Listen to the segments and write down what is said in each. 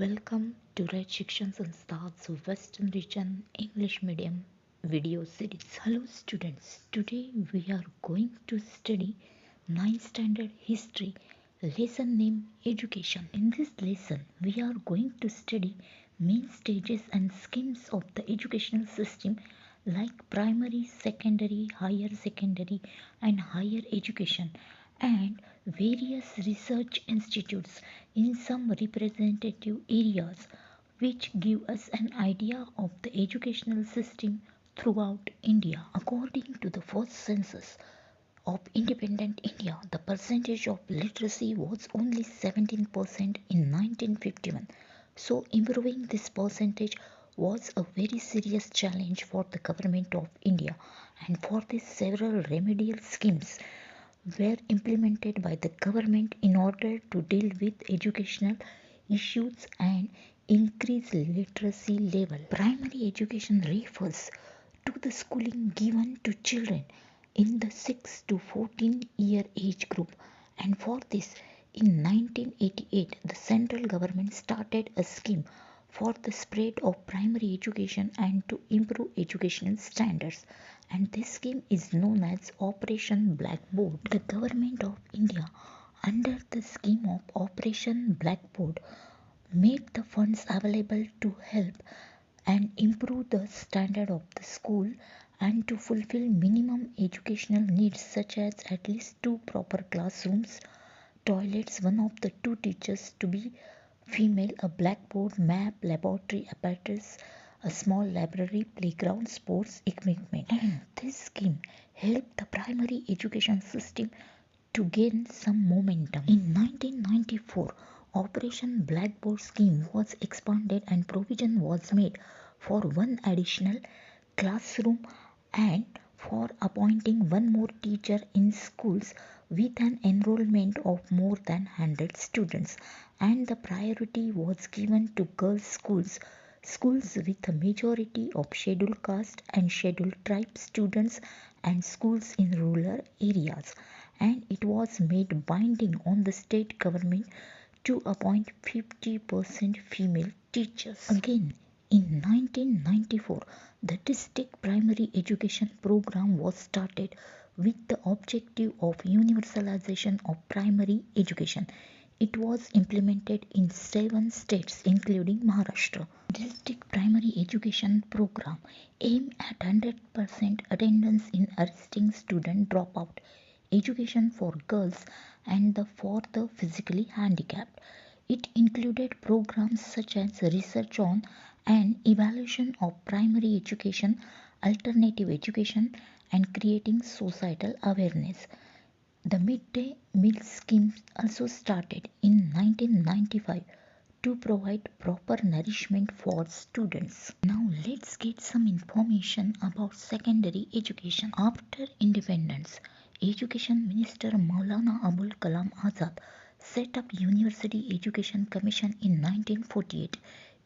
Welcome to Red Shikshan Sanstha's Western Region English Medium video series. Hello students, today we are going to study 9th Standard History, lesson name Education. In this lesson, we are going to study main stages and schemes of the educational system like primary, secondary, higher secondary and higher education, and various research institutes in some representative areas which give us an idea of the educational system throughout India. According to the first census of independent India, the percentage of literacy was only 17% in 1951. So improving this percentage was a very serious challenge for the government of India, and for this several remedial schemes were implemented by the government in order to deal with educational issues and increase literacy level. Primary education refers to the schooling given to children in the 6 to 14-year age group, and for this in 1988 the central government started a scheme for the spread of primary education and to improve educational standards, and this scheme is known as Operation Blackboard. The government of India, under the scheme of Operation Blackboard, made the funds available to help and improve the standard of the school and to fulfill minimum educational needs such as at least two proper classrooms, toilets, one of the two teachers to be female, a blackboard, map, laboratory apparatus, a small library, playground, sports equipment. And this scheme helped the primary education system to gain some momentum. In 1994, Operation Blackboard scheme was expanded and provision was made for one additional classroom and for appointing one more teacher in schools with an enrollment of more than 100 students, and the priority was given to girls' schools with a majority of scheduled caste and scheduled tribe students, and schools in rural areas, and it was made binding on the state government to appoint 50% female teachers. Again, in 1994, the district primary education program was started with the objective of universalization of primary education. It was implemented in 7 states including Maharashtra. District primary education program aimed at 100% attendance in arresting student dropout, education for girls and for the physically handicapped. It included programs such as research on and evaluation of primary education, alternative education, and creating societal awareness. The midday meal scheme also started in 1995 to provide proper nourishment for students. Now let's get some information about secondary education. After independence, Education Minister Maulana Abul Kalam Azad set up University Education Commission in 1948.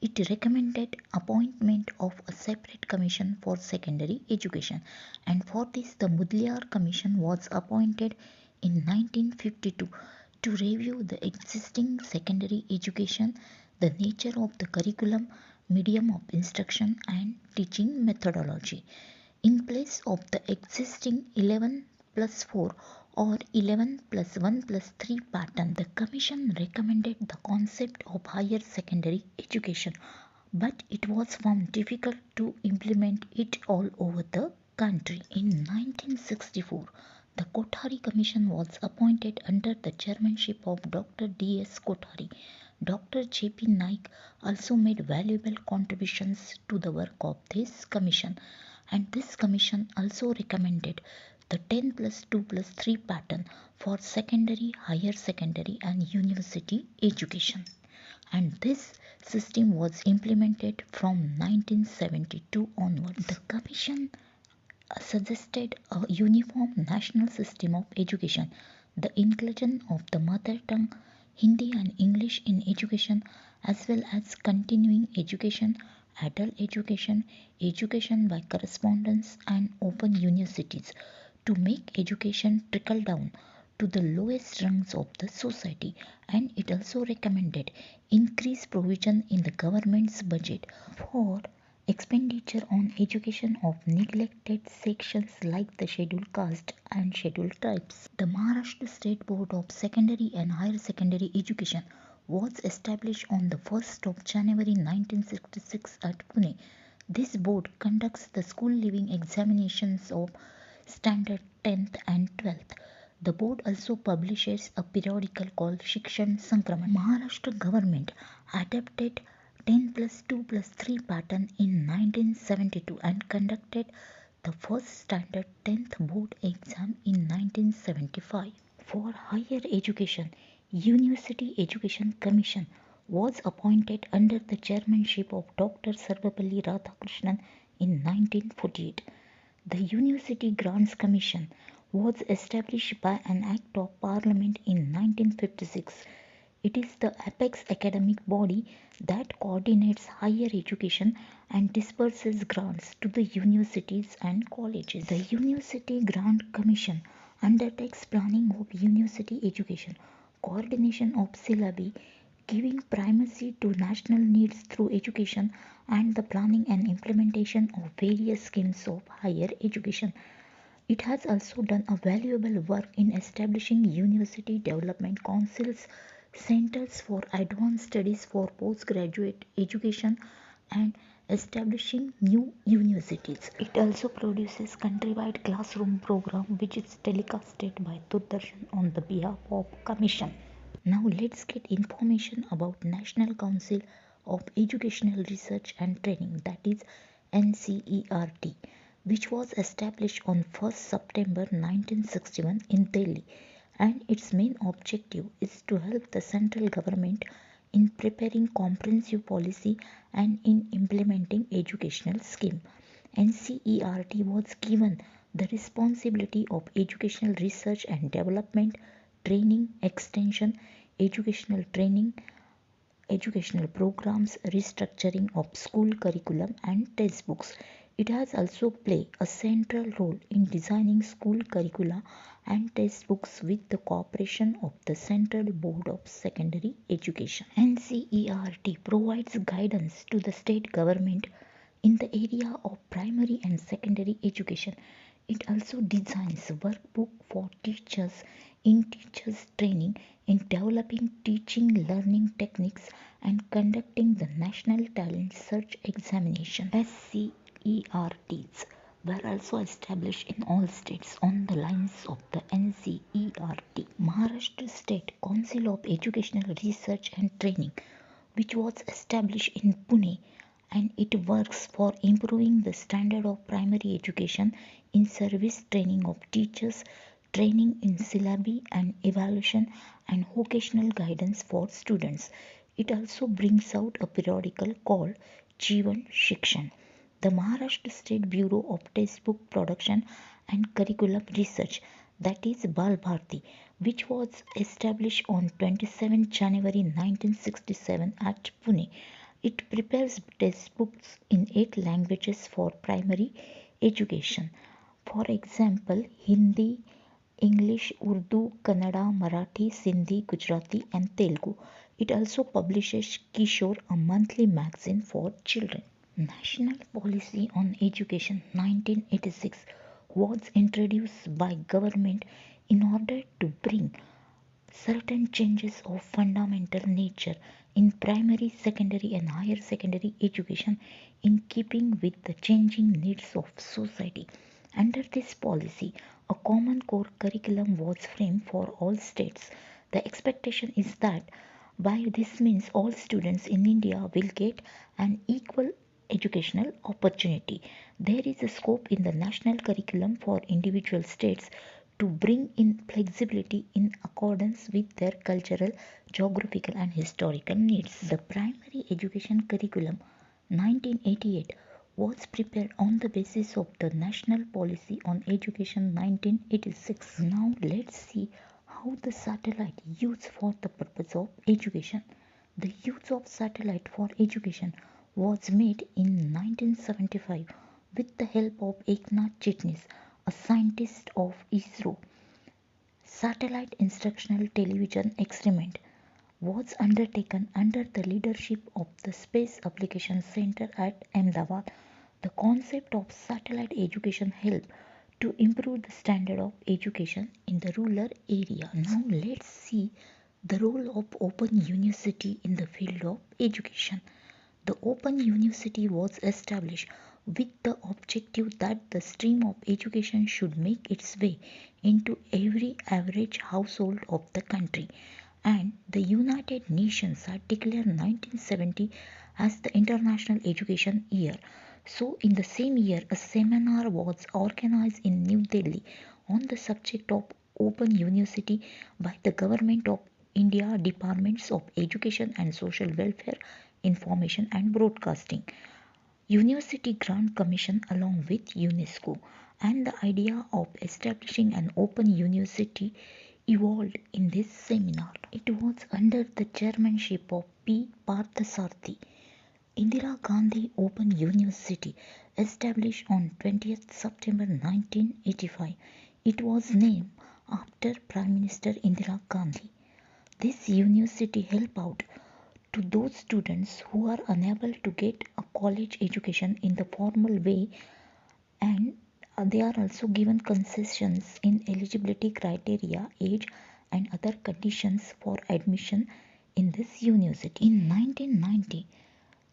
It recommended appointment of a separate commission for secondary education, and for this the Mudliar Commission was appointed in 1952 to review the existing secondary education, the nature of the curriculum, medium of instruction and teaching methodology. In place of the existing 11+4 or 11+1+3 pattern, the Commission recommended the concept of higher secondary education, but it was found difficult to implement it all over the country. In 1964, the Kothari Commission was appointed under the chairmanship of Dr. D.S. Kothari. Dr. J.P. Naik also made valuable contributions to the work of this commission, and this commission also recommended the 10+2+3 pattern for secondary, higher secondary and university education. And this system was implemented from 1972 onwards. The commission suggested a uniform national system of education, the inclusion of the mother tongue, Hindi and English in education, as well as continuing education, adult education, education by correspondence and open universities to make education trickle down to the lowest rungs of the society, and it also recommended increased provision in the government's budget for expenditure on education of neglected sections like the scheduled caste and scheduled tribes. The Maharashtra State Board of Secondary and Higher Secondary Education was established on the 1st of January 1966 at Pune. This board conducts the school leaving examinations of standard 10th and 12th. The board also publishes a periodical called Shikshan Sankraman. Maharashtra government adopted 10 plus 2 plus 3 pattern in 1972 and conducted the first standard 10th board exam in 1975. For higher education, University Education Commission was appointed under the chairmanship of Dr. Sarvepalli Radhakrishnan in 1948. The University Grants Commission was established by an Act of Parliament in 1956. It is the apex academic body that coordinates higher education and disperses grants to the universities and colleges. The University Grant Commission undertakes planning of university education, coordination of syllabi, giving primacy to national needs through education, and the planning and implementation of various schemes of higher education. It has also done a valuable work in establishing university development councils, centers for advanced studies for postgraduate education, and establishing new universities. It also produces countrywide classroom program which is telecasted by Doordarshan on the behalf of Commission. Now let's get information about National Council of Educational Research and Training, that is NCERT, which was established on 1st September 1961 in Delhi, and its main objective is to help the central government in preparing comprehensive policy and in implementing educational scheme. NCERT was given the responsibility of educational research and development, training, extension, educational training, educational programs, restructuring of school curriculum and textbooks. It has also played a central role in designing school curricula and textbooks with the cooperation of the Central Board of Secondary Education. NCERT provides guidance to the state government in the area of primary and secondary education. It also designs workbook for teachers in teachers training, in developing teaching learning techniques, and conducting the National Talent Search Examination. SCERTs were also established in all states on the lines of the NCERT. Maharashtra State Council of Educational Research and Training, which was established in Pune, and it works for improving the standard of primary education in service training of teachers, training in syllabi and evaluation, and vocational guidance for students. It also brings out a periodical called Jeevan Shikshan. The Maharashtra State Bureau of Textbook Production and Curriculum Research, that is Bal Bharti, which was established on 27 January 1967 at Pune. It prepares textbooks in 8 languages for primary education. For example, Hindi, English, Urdu, Kannada, Marathi, Sindhi, Gujarati, and Telugu. It also publishes Kishore, a monthly magazine for children. National Policy on Education 1986 was introduced by government in order to bring certain changes of fundamental nature in primary, secondary, and higher secondary education in keeping with the changing needs of society. Under this policy, a common core curriculum was framed for all states. The expectation is that by this means all students in India will get an equal educational opportunity. There is a scope in the national curriculum for individual states to bring in flexibility in accordance with their cultural, geographical, and historical needs. The primary education curriculum 1988 was prepared on the basis of the National Policy on Education 1986. Now let's see how the satellite used for the purpose of education. The use of satellite for education was made in 1975 with the help of Eknath Chitnis, a scientist of ISRO. Satellite Instructional Television Experiment was undertaken under the leadership of the Space Application Center at Ahmedabad. The concept of satellite education helped to improve the standard of education in the rural area. Now let's see the role of Open University in the field of education. The Open University was established with the objective that the stream of education should make its way into every average household of the country, and the United Nations had declared 1970 as the International Education Year. So, in the same year, a seminar was organized in New Delhi on the subject of Open University by the Government of India Departments of Education and Social Welfare, Information and Broadcasting, University Grant Commission along with UNESCO, and the idea of establishing an open university evolved in this seminar. It was under the chairmanship of P. Parthasarathi. Indira Gandhi Open University, established on 20th September 1985. It was named after Prime Minister Indira Gandhi. This university helped out to those students who are unable to get a college education in the formal way, and they are also given concessions in eligibility criteria, age and other conditions for admission in this university. In 1990,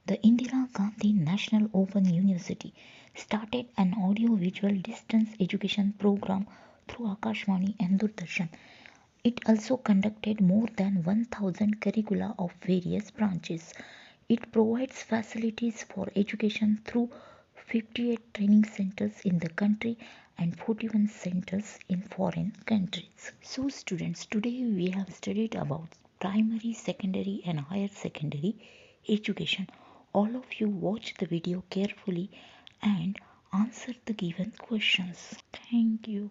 the Indira Gandhi National Open University started an audio-visual distance education program through Akashvani and Doordarshan. It also conducted more than 1,000 curricula of various branches. It provides facilities for education through 58 training centers in the country and 41 centers in foreign countries. So students, today we have studied about primary, secondary and higher secondary education. All of you watch the video carefully and answer the given questions. Thank you.